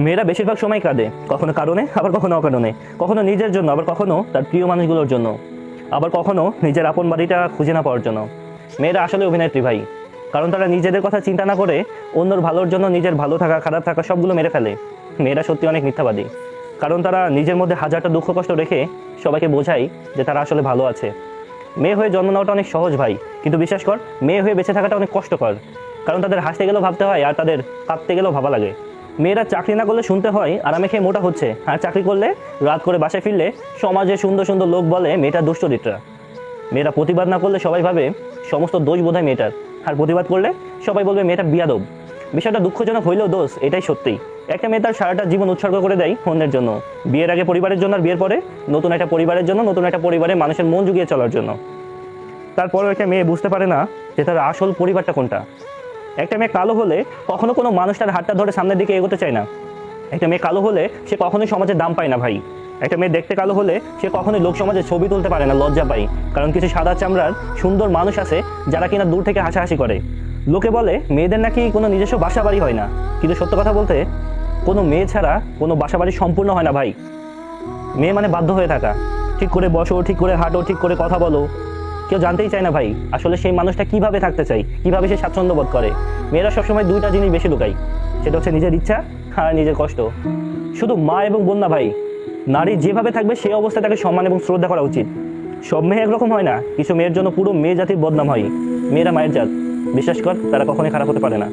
মেয়েরা বেশিরভাগ সময় কাঁদে, কখনো কারণে আবার কখনো অকারণে, কখনো নিজের জন্য আবার কখনো তার প্রিয় মানুষগুলোর জন্য, আবার কখনো নিজের আপন বাড়িটা খুঁজে না পাওয়ার জন্য। মেয়েরা আসলে অভিনেত্রী ভাই, কারণ তারা নিজেদের কথা চিন্তা না করে অন্যর ভালোর জন্য নিজের ভালো থাকা খারাপ থাকা সবগুলো মেরে ফেলে। মেয়েরা সত্যি অনেক মিথ্যাবাদী, কারণ তারা নিজের মধ্যে হাজারটা দুঃখ কষ্ট রেখে সবাইকে বোঝায় যে তারা আসলে ভালো আছে। মেয়ে হয়ে জন্ম নেওয়াটা অনেক সহজ ভাই, কিন্তু বিশ্বাস কর মেয়ে হয়ে বেঁচে থাকাটা অনেক কষ্টকর, কারণ তাদের হাসতে গেলেও ভাবতে হয় আর তাদের কাঁদতে গেলেও ভাবা লাগে। মেয়েরা চাকরি না করলে শুনতে হয় আরামে খেয়ে মোটা হচ্ছে, আর চাকরি করলে রাত করে বাসায় ফিরলে সমাজে সুন্দর সুন্দর লোক বলে মেয়েটা দুষ্টরিত্রা। মেয়েরা প্রতিবাদ না করলে সবাই ভাবে সমস্ত দোষ বোধহয় মেয়েটার, আর প্রতিবাদ করলে সবাই বলবে মেয়েটা বিয়াদব। বিষয়টা দুঃখজনক হইলেও দোষ এটাই সত্যি। একটা মেয়ে তার সারাটা জীবন উৎসর্গ করে দেয় অন্যের জন্য, বিয়ের আগে পরিবারের জন্য, আর বিয়ের পরে নতুন একটা পরিবারের জন্য, নতুন একটা পরিবারে মানুষের মন জুগিয়ে চলার জন্য। তারপরেও একটা মেয়ে বুঝতে পারে না যে তার আসল পরিবারটা কোনটা। একটা মেয়ে কালো হলে কখনো কোনো মানুষ তার হাতটা ধরে সামনের দিকে এগোতে চায় না। একটা মেয়ে কালো হলে সে কখনোই সমাজের দাম পায় না ভাই। একটা মেয়ে দেখতে কালো হলে সে কখনোই লোক সমাজে ছবি তুলতে পারে না, লজ্জা পায়। কারণ কিছু সাদা চামড়ার সুন্দর মানুষ আছে যারা কিনা দূর থেকে হাসাহাসি করে। লোকে বলে মেয়েদের নাকি কোনো নিজস্ব বাসা বাড়ি হয় না, কিন্তু সত্য কথা বলতে কোনো মেয়ে ছাড়া কোনো বাসা বাড়ি সম্পূর্ণ হয় না ভাই। মেয়ে মানে বাধ্য হয়ে থাকা, ঠিক করে বসো, ঠিক করে হাঁটো, ঠিক করে কথা বলো। কেউ জানতেই চায় না ভাই আসলে সেই মানুষটা কিভাবে থাকতে চায়, কিভাবে সে স্বাচ্ছন্দ্য বোধ করে। মেয়েরা সবসময় দুইটা জিনিস বেশি লুকায়, সেটা হচ্ছে নিজের ইচ্ছা আর নিজের কষ্ট। শুধু মা এবং বোন না ভাই, নারী যেভাবে থাকবে সেই অবস্থায় তাকে সম্মান এবং শ্রদ্ধা করা উচিত। সব মেয়ে একরকম হয় না, কিছু মেয়ের জন্য পুরো মেয়ে জাতির বদনাম হয়। মেয়েরা মায়ের জাত, বিশ্বাস কর তারা কখনোই খারাপ হতে পারে না।